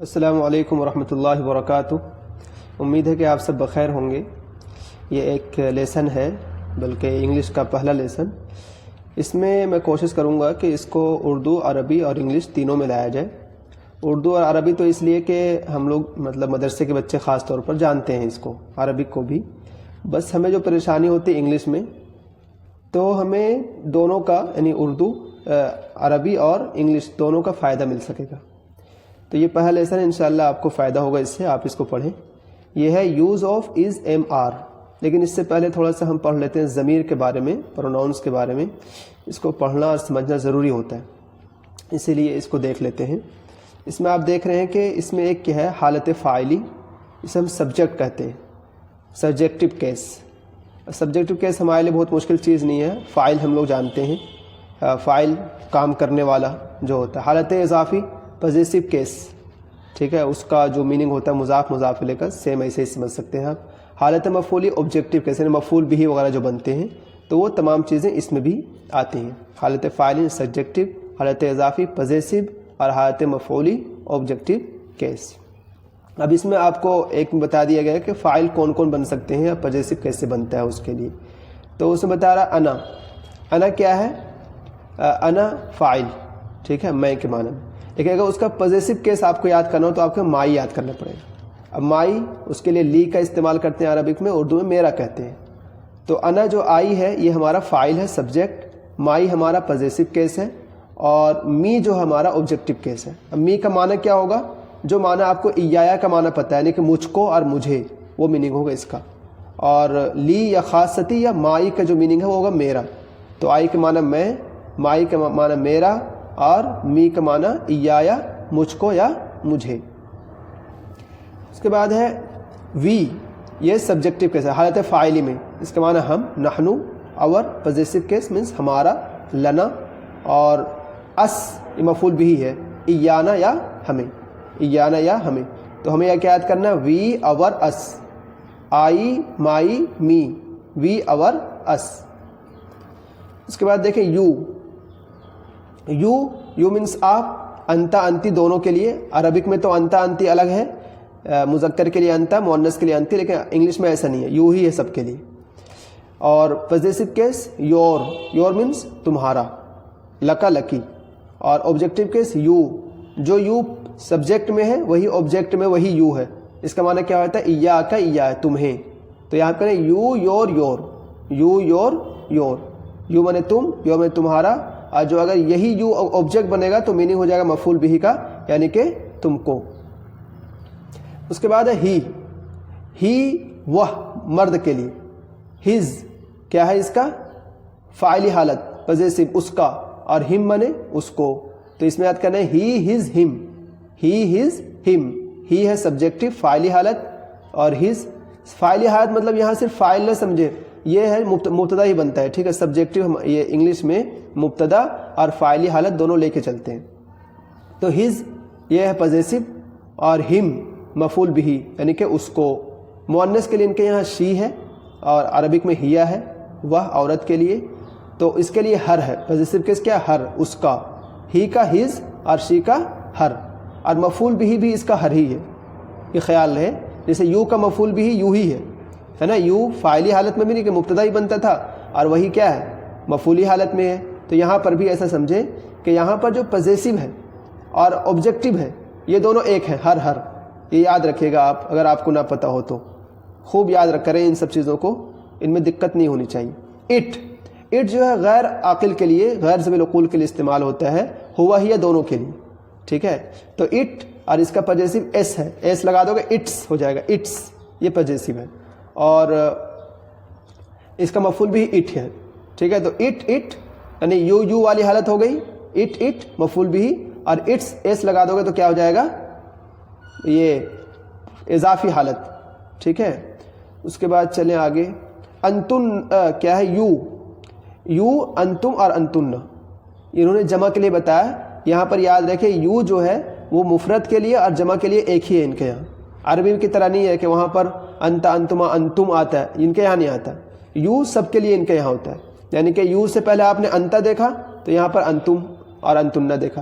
السلام علیکم ورحمۃ اللہ وبرکاتہ۔ امید ہے کہ آپ سب بخیر ہوں گے۔ یہ ایک لیسن ہے، بلکہ انگلش کا پہلا لیسن۔ اس میں میں کوشش کروں گا کہ اس کو اردو، عربی اور انگلش تینوں میں لایا جائے۔ اردو اور عربی تو اس لیے کہ ہم لوگ مدرسے کے بچے خاص طور پر جانتے ہیں اس کو، عربی کو بھی۔ بس ہمیں جو پریشانی ہوتی ہے انگلش میں، تو ہمیں دونوں کا یعنی اردو، عربی اور انگلش دونوں کا فائدہ مل سکے گا۔ تو یہ پہلا لیسن ہے، انشاءاللہ آپ کو فائدہ ہوگا اس سے، آپ اس کو پڑھیں۔ یہ ہے use of is am are, لیکن اس سے پہلے تھوڑا سا ہم پڑھ لیتے ہیں ضمیر کے بارے میں، پروناؤنس کے بارے میں۔ اس کو پڑھنا اور سمجھنا ضروری ہوتا ہے، اسی لیے اس کو دیکھ لیتے ہیں۔ اس میں آپ دیکھ رہے ہیں کہ اس میں ایک کیا ہے، حالت فاعلی، اسے ہم سبجیکٹ کہتے ہیں، سبجیکٹو کیس۔ سبجیکٹو کیس ہمارے لیے بہت مشکل چیز نہیں ہے، فاعل ہم لوگ جانتے ہیں، فاعل کام کرنے والا جو ہوتا ہے۔ حالت اضافی پوزیسو کیس، ٹھیک ہے، اس کا جو میننگ ہوتا ہے مضاف مضاف الیہ کا، سیم ایسے ہی سمجھ سکتے ہیں آپ۔ حالت مفعولی آبجیکٹو کیس، یعنی مفعول بھی وغیرہ جو بنتے ہیں، تو وہ تمام چیزیں اس میں بھی آتی ہیں۔ حالت فاعلی سبجیکٹو، حالت اضافی پوزیسو، اور حالت مفعولی آبجیکٹو کیس۔ اب اس میں آپ کو ایک بتا دیا گیا ہے کہ فاعل کون کون بن سکتے ہیں، اور پوزیسو کیسے بنتا ہے اس کے لیے۔ تو اس میں بتا رہا انا، انا کیا ہے؟ انا فاعل، ٹھیک ہے، میں کے معنی میں۔ لیکن اگر اس کا پوزیسو کیس آپ کو یاد کرنا ہو تو آپ کو مائی یاد کرنا پڑے گا۔ اب مائی، اس کے لیے لی کا استعمال کرتے ہیں عربک میں، اردو میں میرا کہتے ہیں۔ تو انا جو آئی ہے یہ ہمارا فاعل ہے، سبجیکٹ، مائی ہمارا پوزیسو کیس ہے، اور می جو ہمارا آبجیکٹو کیس ہے۔ اب می کا معنی کیا ہوگا؟ جو معنی آپ کو ایایا کا معنی پتہ ہے، یعنی کہ مجھ کو اور مجھے، وہ میننگ ہوگا اس کا۔ اور لی یا خاصتی یا مائی کا جو میننگ ہے وہ ہوگا میرا۔ تو آئی کا معنی میں، مائی کا معنی میرا، اور می کا معنی ایایا، مجھ کو یا مجھے۔ اس کے بعد ہے وی، یہ سبجیکٹو کیس ہے حالت فاعلی میں، اس کا معنی ہم، نحنو، اور پوزیسو کیس مینس ہمارا، لنا، اور اس یہ مفعول بھی ہے، ایانا یا ہمیں، ایانا یا ہمیں۔ تو ہمیں کیا یاد کرنا؟ وی اور اس، آئی، مائی، می، وی اور اس۔ اس کے بعد دیکھیں یو، یو مینس آپ، انتا انتی دونوں کے لیے۔ عربک میں تو انتا انتی الگ ہے، مذکر کے لیے انتا، مؤنث کے لیے انتی، لیکن انگلش میں ایسا نہیں ہے، یو ہی ہے سب کے لیے۔ اور possessive case your, your means تمہارا، لکا لکی۔ اور آبجیکٹو کیس یو، جو یو سبجیکٹ میں ہے وہی آبجیکٹ میں وہی یو ہے۔ اس کا معنی کیا ہوتا ہے؟ ایاکا، ایا ہے تمہیں۔ تو یہاں کریں you your your, you your your, you مانے تم، یور مانے تمہارا، اور جو اگر یہی یو آبجیکٹ بنے گا تو میننگ ہو جائے گا مفعول بھی کا، یعنی کہ تم کو۔ اس کے بعد ہے ہی، وہ مرد کے لیے۔ ہز کیا ہے اس کا؟ فاعلی حالت، پوزیسو اس کا، اور ہم مانے اس کو۔ تو اس میں یاد کرنا ہے ہی ہز ہم، ہی ہز ہم۔ ہی ہے سبجیکٹو فاعلی حالت، اور ہز فاعلی حالت مطلب یہاں صرف فاعل نہ سمجھے، یہ ہے مبتدا ہی بنتا ہے، ٹھیک ہے۔ سبجیکٹو یہ انگلش میں مبتدا اور فاعلی حالت دونوں لے کے چلتے ہیں۔ تو ہز یہ ہے پوزیسو، اور ہم مفعول بھی، یعنی کہ اس کو۔ مؤنث کے لیے ان کے یہاں شی ہے، اور عربک میں ہیا ہے، وہ عورت کے لیے۔ تو اس کے لیے ہر ہے، پوزیسو کیس کیا؟ ہر، اس کا۔ ہی کا ہز اور شی کا ہر، اور مفعول بھی اس کا ہر ہی ہے، یہ خیال ہے۔ جیسے یو کا مفعول بھی یو ہی ہے نا، یو فاعلی حالت میں بھی نہیں کہ مبتدا ہی بنتا تھا، اور وہی کیا ہے؟ مفعولی حالت میں ہے۔ تو یہاں پر بھی ایسا سمجھیں کہ یہاں پر جو پوزیسو ہے اور آبجیکٹو ہے یہ دونوں ایک ہیں، ہر ہر۔ یہ یاد رکھیے گا آپ، اگر آپ کو نہ پتہ ہو تو خوب یاد کریں ان سب چیزوں کو، ان میں دقت نہیں ہونی چاہیے۔ اٹ جو ہے غیر عاقل کے لیے، غیر ذوی العقول کے لیے استعمال ہوتا ہے، ہوا ہی دونوں کے لیے، ٹھیک ہے۔ تو اٹ، اور اس کا پوزیسو ایس ہے، ایس لگا دو گے اٹس ہو جائے گا، اٹس یہ پوزیسو ہے، اور اس کا مفعول بھی اٹ ہے، ٹھیک ہے۔ تو اٹ یعنی یو والی حالت ہو گئی، اٹ مفعول بھی، اور اٹس ایس لگا دو گے تو کیا ہو جائے گا؟ یہ اضافی حالت، ٹھیک ہے۔ اس کے بعد چلیں آگے، انتن کیا ہے؟ یو انتم اور انتن، انہوں نے جمع کے لیے بتایا۔ یہاں پر یاد رکھیں یو جو ہے وہ مفرد کے لیے اور جمع کے لیے ایک ہی ہے ان کے یہاں۔ عربی کی طرح نہیں ہے کہ وہاں پر انتا انتما انتم آتا ہے، ان کے یہاں نہیں آتا۔ یو سب کے لیے ان کے یہاں ہوتا ہے، یعنی کہ یو سے پہلے آپ نے انتا دیکھا تو یہاں پر انتم اور انتن دیکھا،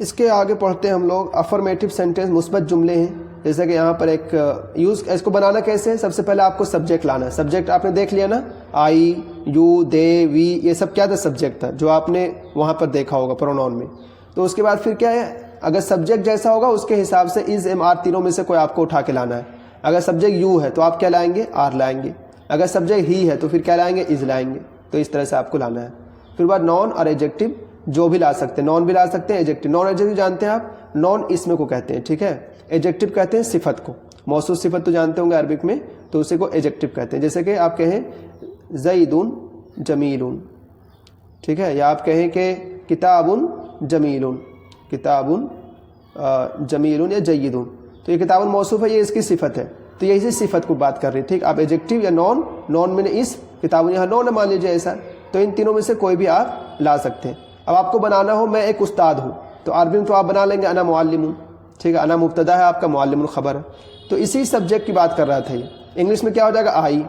اس کے آگے پڑھتے ہیں ہم لوگ افرمیٹو سینٹینس، مثبت جملے ہیں. جیسے کہ یہاں پر ایک اس کو بنانا کیسے ہے؟ سب سے پہلے آپ کو سبجیکٹ لانا ہے. سبجیکٹ آپ نے دیکھ لیا نا، آئی، یو، دے، وی، یہ سب کیا تھا؟ سبجیکٹ تھا، جو آپ نے وہاں پر دیکھا ہوگا پروناؤن میں. تو اس کے بعد پھر کیا ہے؟ اگر سبجیکٹ جیسا ہوگا اس کے حساب سے از، ایم، آر تینوں میں سے کوئی آپ کو اٹھا کے لانا ہے. اگر سبجیکٹ یو ہے تو آپ کیا لائیں گے؟ آر لائیں گے. اگر سبجیکٹ ہی ہے تو پھر کیا لائیں گے؟ از لائیں گے. تو اس طرح سے آپ کو لانا ہے. پھر بعد نون اور ایڈجیکٹو جو بھی لا سکتے ہیں، نون بھی لا سکتے ہیں، ایڈجیکٹو. نان ایڈجیکٹو جانتے ہیں آپ؟ نون اسم کو کہتے ہیں، ٹھیک ہے. ایڈجیکٹو کہتے ہیں صفت کو. موصوف صفت تو جانتے ہوں گے عربک میں، تو اسی کو ایڈجیکٹو کہتے ہیں. جیسے کہ آپ کہیں زیدٌ جمیل، ٹھیک ہے، یا آپ کہیں کہ کتاب جمیل، کتاب جمیل یا جید. تو یہ کتاب موصوف ہے، یہ اس کی صفت ہے. تو یہ اسی صفت کو بات کر رہی ہے، ٹھیک. آپ ایڈجیکٹو یا نون، نون میں نے اس، کتاب یہاں نون ہے مان لیجیے ایسا. تو ان تینوں میں سے کوئی بھی آپ لا سکتے ہیں. اب آپ کو بنانا ہو میں ایک استاد ہوں، تو عربی میں تو آپ بنا لیں گے انا معلم، ٹھیک ہے. انا مبتدا ہے آپ کا، معلم خبر ہے. تو اسی سبجیکٹ کی بات کر رہا تھا یہ. انگلش میں کیا ہو جائے گا؟ آئی.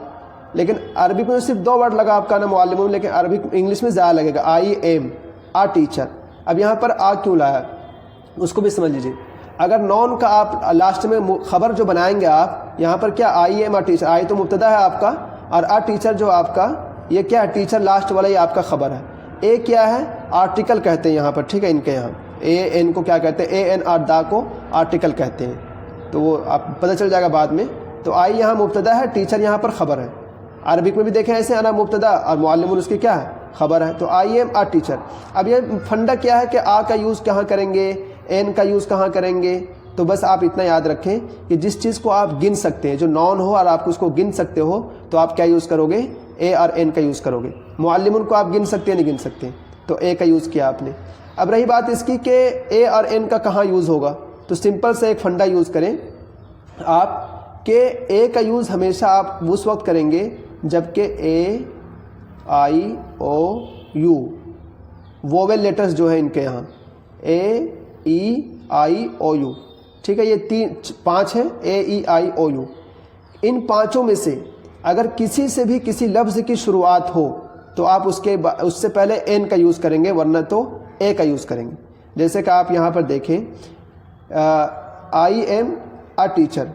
لیکن عربی میں صرف 2 ورڈ لگا آپ کا انا معلم، لیکن عربی انگلش میں زیادہ لگے گا، آئی ایم، آ ٹیچر. اب یہاں پر آ کیوں لایا اس کو بھی سمجھ لیجیے. اگر نون کا آپ لاسٹ میں خبر جو بنائیں گے آپ، یہاں پر کیا آئی ایم آ ٹیچر، آئی تو مبتدا ہے آپ کا، اور آ ٹیچر جو آپ کا یہ کیا ہے؟ ٹیچر لاسٹ والا یہ آپ کا خبر ہے. اے کیا ہے؟ آرٹیکل کہتے ہیں یہاں پر، ٹھیک ہے. ان کے یہاں اے این کو کیا کہتے ہیں؟ اے این آر دا کو آرٹیکل کہتے ہیں. تو وہ آپ پتہ چل جائے گا بعد میں. تو آئی یہاں مبتدا ہے، ٹیچر یہاں پر خبر ہے. عربک میں بھی دیکھیں ایسے، انا مبتدا اور معلم اس کی کیا ہے؟ خبر ہے. تو آئی ایم آ ٹیچر. اب یہ فنڈا کیا ہے کہ آ کا یوز کہاں کریں گے، این کا یوز کہاں کریں گے. تو بس آپ اتنا یاد رکھیں کہ جس چیز کو آپ گن سکتے ہیں، جو نون ہو اور آپ اس کو گن سکتے ہو، تو آپ کیا یوز کرو گے؟ اے اور این کا یوز کرو گے. معلم کو آپ گن سکتے ہیں نہیں گن سکتے، تو اے کا یوز کیا آپ نے. اب رہی بات اس کی کہ اے اور این کا کہاں یوز ہوگا، تو سمپل سے ایک فنڈا یوز کریں آپ کہ اے کا یوز ہمیشہ آپ اس وقت کریں گے جب کہ اے، آئی، او، یو وویل لیٹرز جو ہیں ان کے یہاں اے، ای، آئی، او، یو، ٹھیک ہے. یہ 5 ہیں، اے، ای، آئی، او، یو. ان 5 میں سے اگر کسی سے بھی کسی لفظ کی شروعات ہو تو آپ اس سے پہلے این کا یوز کریں گے، ورنہ تو اے کا یوز کریں گے. جیسے کہ آپ یہاں پر دیکھیں آئی ایم آ ٹیچر،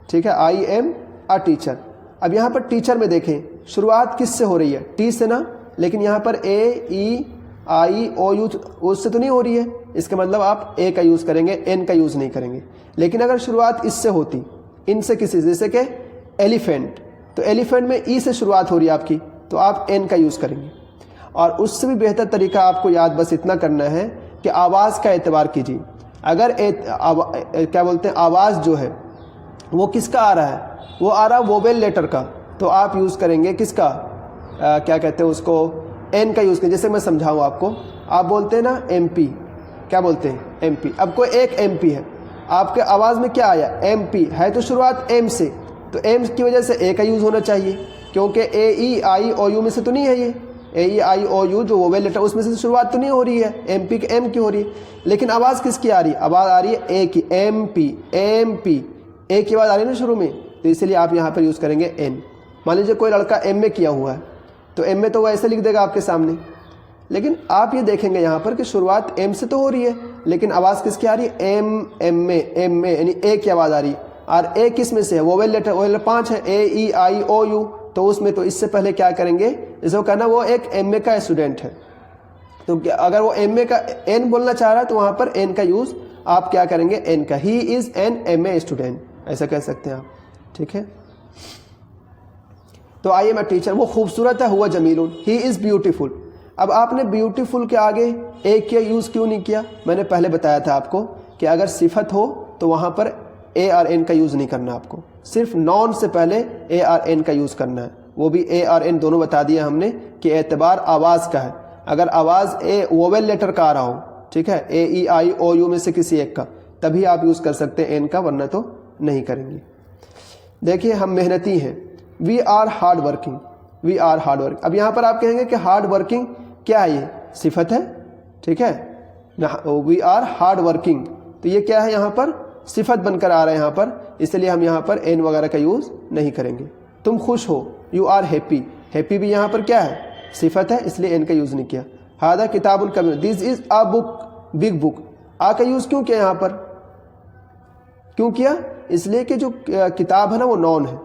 ٹھیک ہے، آئی ایم آ ٹیچر. اب یہاں پر ٹیچر میں دیکھیں شروعات کس سے ہو رہی ہے؟ ٹی سے نا. لیکن یہاں پر اے، ای، آئی، او، یو اس سے تو نہیں ہو رہی ہے. اس کا مطلب آپ اے کا یوز کریں گے، این کا یوز نہیں کریں گے. لیکن اگر شروعات اس سے ہوتی، ان سے کسی سے، جیسے کہ ایلیفینٹ، تو ایلیفینٹ میں ای سے شروعات ہو رہی ہے آپ کی، تو آپ این کا یوز کریں گے. اور اس سے بھی بہتر طریقہ آپ کو یاد بس اتنا کرنا ہے کہ آواز کا اعتبار کیجیے. اگر کیا بولتے ہیں آواز جو ہے وہ کس کا آ رہا ہے؟ وہ آ رہا ہے وویل لیٹر کا، تو آپ یوز کریں گے کس کا؟ کیا کہتے ہیں اس کو؟ این کا یوز کریں. جیسے میں سمجھاؤں آپ کو، آپ بولتے ہیں نا ایم پی، کیا بولتے ہیں؟ M P. اب کوئی ایک ایم پی ہے، آپ کے آواز میں کیا آیا؟ ایم پی ہے، تو شروعات ایم سے، تو ایم کی وجہ سے اے کا یوز ہونا چاہیے، کیونکہ اے، ای، آئی، او، یو میں سے تو نہیں ہے. یہ اے، ای، آئی، او، یو جو وویل لیٹر اس میں سے شروعات تو نہیں ہو رہی ہے، ایم پی کے ایم کی ہو رہی ہے. لیکن آواز کس کی آ رہی ہے؟ آواز آ رہی ہے اے کی، ایم پی، ایم پی، اے کی آواز آ رہی ہے نا شروع میں. تو اسی لیے آپ یہاں پر یوز کریں گے این. مان لیجیے کوئی لڑکا ایم میں کیا ہوا ہے، تو ایم میں تو وہ ایسے لکھ دے گا آپ کے سامنے. لیکن آپ یہ دیکھیں گے یہاں پر کہ شروعات ایم سے تو ہو رہی ہے، لیکن آواز کس کی آ رہی ہے؟ ایم میں، ایم میں، یعنی اے کی آواز آ رہی ہے. اور اے کس میں سے ہے؟ وویل لیٹر، وویل لیٹر 5 ہے، اے، ای، آئی، او، یو. تو اس میں تو اس سے پہلے کیا کریں گے؟ جیسے وہ کہنا وہ ایک ایم اے کا اسٹوڈنٹ ہے، تو اگر وہ ایم اے کا این بولنا چاہ رہا ہے تو وہاں پر این کا یوز آپ کیا کریں گے؟ این کا. He is an M A student, ایسا کہہ سکتے ہیں آپ، ٹھیک ہے. تو آئی ایم اے ٹیچر، وہ خوبصورت ہے، ہوا جمیل، ہی از بیوٹیفل. اب آپ نے بیوٹیفل کے آگے اے کا یوز کیوں نہیں کیا؟ میں نے پہلے بتایا تھا آپ کو کہ اگر صفت ہو تو وہاں پر اے اور این کا یوز نہیں کرنا، آپ کو صرف نون سے پہلے اے اور این کا یوز کرنا ہے. وہ بھی اے اور این دونوں بتا دیا ہم نے کہ اعتبار آواز کا ہے. اگر آواز اے وویل لیٹر کا آ رہا ہو، ٹھیک ہے، اے، ای، آئی، او، یو میں سے کسی ایک کا، تبھی آپ یوز کر سکتے ہیں این کا، ورنہ تو نہیں کریں گے. دیکھیے ہم محنتی ہیں، we are hard working, we are hard work. اب یہاں پر آپ کہیں گے کہ ہارڈ ورکنگ کیا ہے؟ یہ صفت ہے، ٹھیک ہے، وی آر ہارڈ ورکنگ. تو یہ کیا ہے؟ یہاں پر صفت بن کر آ رہا ہے یہاں پر، اس لیے ہم یہاں پر این وغیرہ کا یوز نہیں کریں گے. تم خوش ہو، یو آر ہیپی، ہیپی بھی یہاں پر کیا ہے؟ صفت ہے، اس لیے این کا یوز نہیں کیا. ہادہ کتاب الکبیر، دس از اے بک، بگ بک. آ کا یوز کیوں کیا یہاں پر؟ کیوں کیا؟ اس لیے کہ جو کتاب ہے نا وہ نون ہے.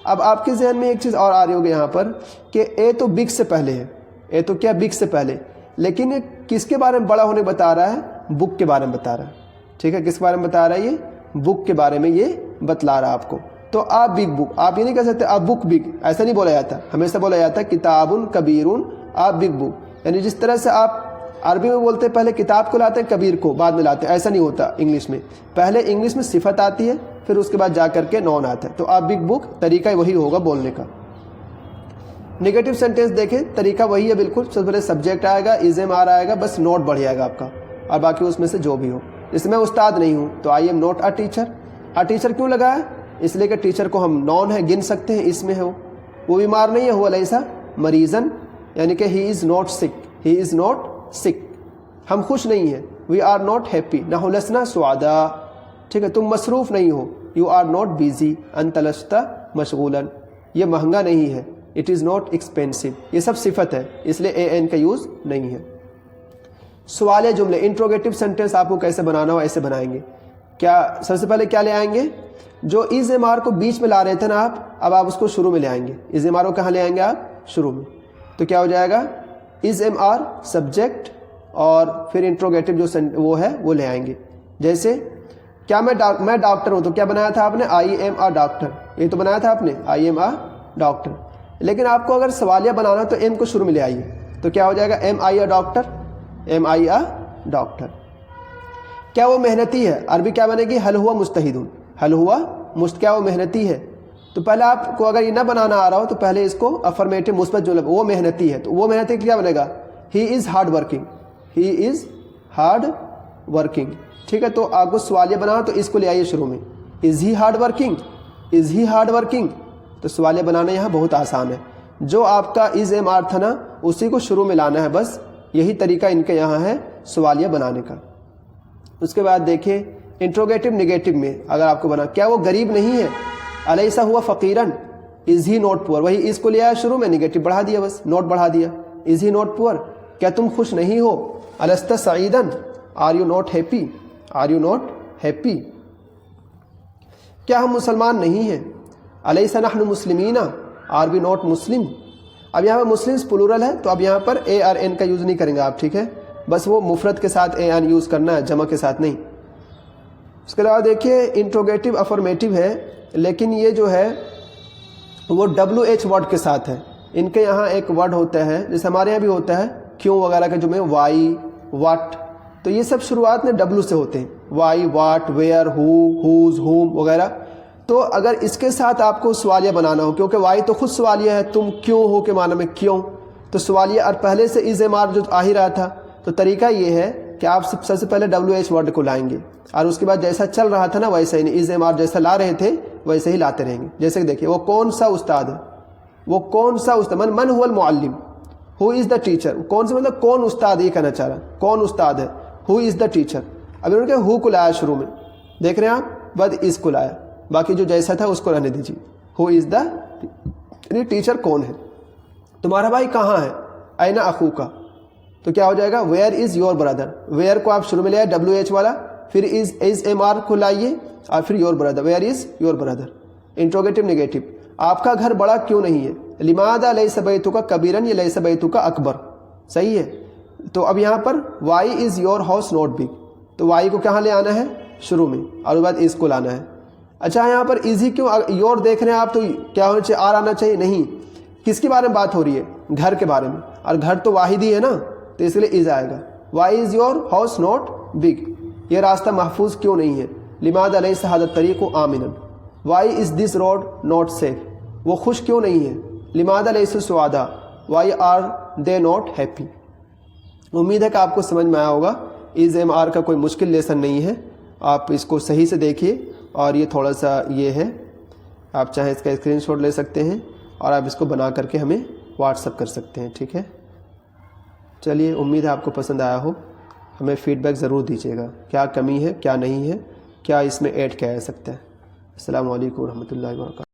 اب آپ کے ذہن میں ایک چیز اور آ رہی ہوگی یہاں پر کہ اے تو بگ سے پہلے ہے، اے تو کیا بگ سے پہلے، لیکن یہ کس کے بارے میں بڑا ہونے بتا رہا ہے؟ بک کے بارے میں بتا رہا ہے. ٹھیک ہے، کس کے بارے میں بتا رہا ہے؟ یہ بک کے بارے میں یہ بتلا رہا ہے آپ کو. تو آپ بگ بک، آپ یہ نہیں کہہ سکتے آپ بک بگ، ایسا نہیں بولا جاتا. ہمیشہ بولا جاتا ہے کتاب کبیر آپ بگ بک. یعنی جس طرح سے آپ عربی میں بولتے ہیں پہلے کتاب کو لاتے ہیں کبیر کو بعد میں لاتے ہیں، ایسا نہیں ہوتا انگلش میں. پہلے انگلش میں صفت آتی ہے پھر اس کے بعد جا کر کے نون آتا ہے. تو آپ بگ بک طریقہ وہی ہوگا بولنے کا. نگیٹو سینٹینس دیکھیں، طریقہ وہی ہے بالکل. سب سے پہلے سبجیکٹ آئے گا، از ایم آر آئے گا، بس نوٹ بڑھ جائے گا آپ کا، اور باقی اس میں سے جو بھی ہو. جس میں استاد نہیں ہوں تو I am not a teacher. Teacher کیوں لگا ہے؟ اس لیے کہ ٹیچر کو ہم نون ہے گن سکتے ہیں، اس میں ہے وہ بیمار نہیں ہے. ہوا لیسا مریضن، یعنی کہ ہی از ناٹ سک، ہی از ناٹ سک. ہم خوش نہیں ہیں، وی آر ناٹ ہیپی. نحن لسنا سعدا. ٹھیک ہے، تم مصروف نہیں ہو، یو آر ناٹ بیزی. انت لست مشغولا. یہ مہنگا نہیں ہے، اٹ از ناٹ ایکسپینسو. یہ سب صفت ہے، اس لیے اے این کا یوز نہیں ہے. سوالیہ جملے، انٹروگیٹو سینٹینس آپ کو کیسے بنانا ہو ایسے بنائیں گے. کیا سب سے پہلے کیا لے آئیں گے؟ جو از ایم آر کو بیچ میں لا رہے تھے نا آپ، اب آپ اس کو شروع میں لے آئیں گے. از ایم آر کو کہاں لے آئیں گے آپ؟ شروع میں. تو کیا ہو جائے گا؟ از ایم آر سبجیکٹ اور پھر انٹروگیٹو جو وہ ہے وہ لے آئیں گے. جیسے کیا میں ڈاکٹر ہوں، تو کیا بنایا تھا آپ نے؟ I am a doctor. یہ تو بنایا تھا آپ نے آئی ایم آ ڈاکٹر. لیکن آپ کو اگر سوالیہ بنانا تو ایم کو شروع میں لے آئیے. تو کیا ہو جائے گا؟ ایم آئی آ ڈاکٹر، ایم آئی آ ڈاکٹر. کیا وہ محنتی ہے؟ عربی کیا بنے گی؟ حل ہوا مجتہدون. حل ہوا کیا وہ محنتی ہے؟ تو پہلے آپ کو اگر یہ نہ بنانا آ رہا ہو تو پہلے اس کو افرمیٹو مثبت جو وہ محنتی ہے، تو وہ محنتی کیا بنے گا؟ He is hard working, he is hard working. ٹھیک ہے، تو آپ کو سوالیہ بنانا تو اس کو لے آئیے شروع میں. از ہی ہارڈ ورکنگ، از ہی ہارڈ ورکنگ. تو سوالیہ بنانا یہاں بہت آسان ہے. جو آپ کا از ایم آر تھا نا اسی کو شروع میں لانا ہے، بس یہی طریقہ ان کے یہاں ہے سوالیہ بنانے کا. اس کے بعد دیکھیں انٹروگیٹو نگیٹو میں اگر آپ کو بنا، کیا وہ غریب نہیں ہے؟ الیسا ہوا فقیرن، از ہی ناٹ پور. وہی از کو لے آیا شروع میں، نگیٹو بڑھا دیا، بس نوٹ بڑھا دیا. از ہی ناٹ پور. کیا تم خوش نہیں ہو؟ الست سعیدن، are you not happy, are you not happy. کیا ہم مسلمان نہیں ہیں؟ الیس نحن مسلمین، آر وی ناٹ مسلم. اب یہاں پر مسلمس پلورل ہے تو اب یہاں پر اے آر این کا یوز نہیں کریں گے آپ. ٹھیک ہے، بس وہ مفرد کے ساتھ اے این یوز کرنا ہے، جمع کے ساتھ نہیں. اس کے علاوہ دیکھیے انٹروگیٹو افرمیٹو ہے، لیکن یہ جو ہے وہ ڈبلو ایچ ورڈ کے ساتھ ہے. ان کے یہاں ایک ورڈ ہوتا ہے جیسے ہمارے یہاں بھی ہوتا ہے کیوں وغیرہ کے جملے، وائی، واٹ، تو یہ سب شروعات میں ڈبلو سے ہوتے ہیں. Why, what, where, who, whose, whom وغیرہ. تو اگر اس کے ساتھ آپ کو سوالیہ بنانا ہو، کیونکہ وائی تو خود سوالیہ ہے، تم کیوں ہو کے معنی میں کیوں، تو سوالیہ اور پہلے سے از ایم آر جو آ ہی رہا تھا، تو طریقہ یہ ہے کہ آپ سب سے پہلے ڈبلو ایچ ورڈ کو لائیں گے اور اس کے بعد جیسا چل رہا تھا نا ویسا ہی از ایم آر جیسا لا رہے تھے ویسے ہی لاتے رہیں گے. جیسے کہ دیکھیے وہ کون سا استاد ہے، وہ کون سا استاد، من هو المعلم، ہو از دا ٹیچر. کون سے مطلب کون استاد، یہ کہنا چاہ رہا ہے کون استاد ہے. ہو از دا ٹیچر. اب انہوں نے کہا ہو کو لایا شروع میں، دیکھ رہے ہیں آپ، بعد از کو لایا، باقی جو جیسا تھا اس کو رہنے دیجیے. ہو از دا، یعنی ٹیچر کون ہے، تمہارا بھائی کہاں ہے، اینا اخو کا. تو کیا ہو جائے گا؟ Where is your brother. Where کو آپ شروع میں لے آئے ڈبلو ایچ والا، پھر از ایم آر کو لائیے اور پھر your brother. Where is your brother. Interrogative negative, آپ کا گھر بڑا کیوں نہیں ہے؟ لماذا لیس بیتک کبیرن، یا لیس بیتک اکبر. صحیح ہے. تو اب یہاں پر why is your house not big, تو وائی کو کہاں لے آنا ہے؟ شروع میں، اور بعد از کو لانا ہے. اچھا یہاں پر از ہی کیوں؟ یور دیکھ رہے ہیں آپ تو کیا ہونا چاہیے؟ آر آنا چاہیے. نہیں، کس کے بارے میں بات ہو رہی ہے؟ گھر کے بارے میں، اور گھر تو واحد ہی ہے نا، تو اس لیے از آئے گا. Why is your house not big, یہ راستہ محفوظ کیوں نہیں ہے؟ لماذا لیس ھذا الطریق آمنا. Why is this road not safe, وہ خوش کیوں نہیں ہے؟ لماذا لیس سعداء، why are they not happy. امید ہے کہ آپ کو سمجھ میں آیا ہوگا. از ایم آر کا کوئی مشکل لیسن نہیں ہے، آپ اس کو صحیح سے دیکھیے. اور یہ تھوڑا سا یہ ہے، آپ چاہیں اس کا اسکرین شاٹ لے سکتے ہیں اور آپ اس کو بنا کر کے ہمیں واٹس ایپ کر سکتے ہیں. ٹھیک ہے، چلیے امید ہے آپ کو پسند آیا ہو. ہمیں فیڈ بیک ضرور دیجیے گا، کیا کمی ہے، کیا نہیں ہے، کیا اس میں ایڈ کیا جا سکتا ہے. السلام علیکم ورحمۃ اللہ وبرکاتہ.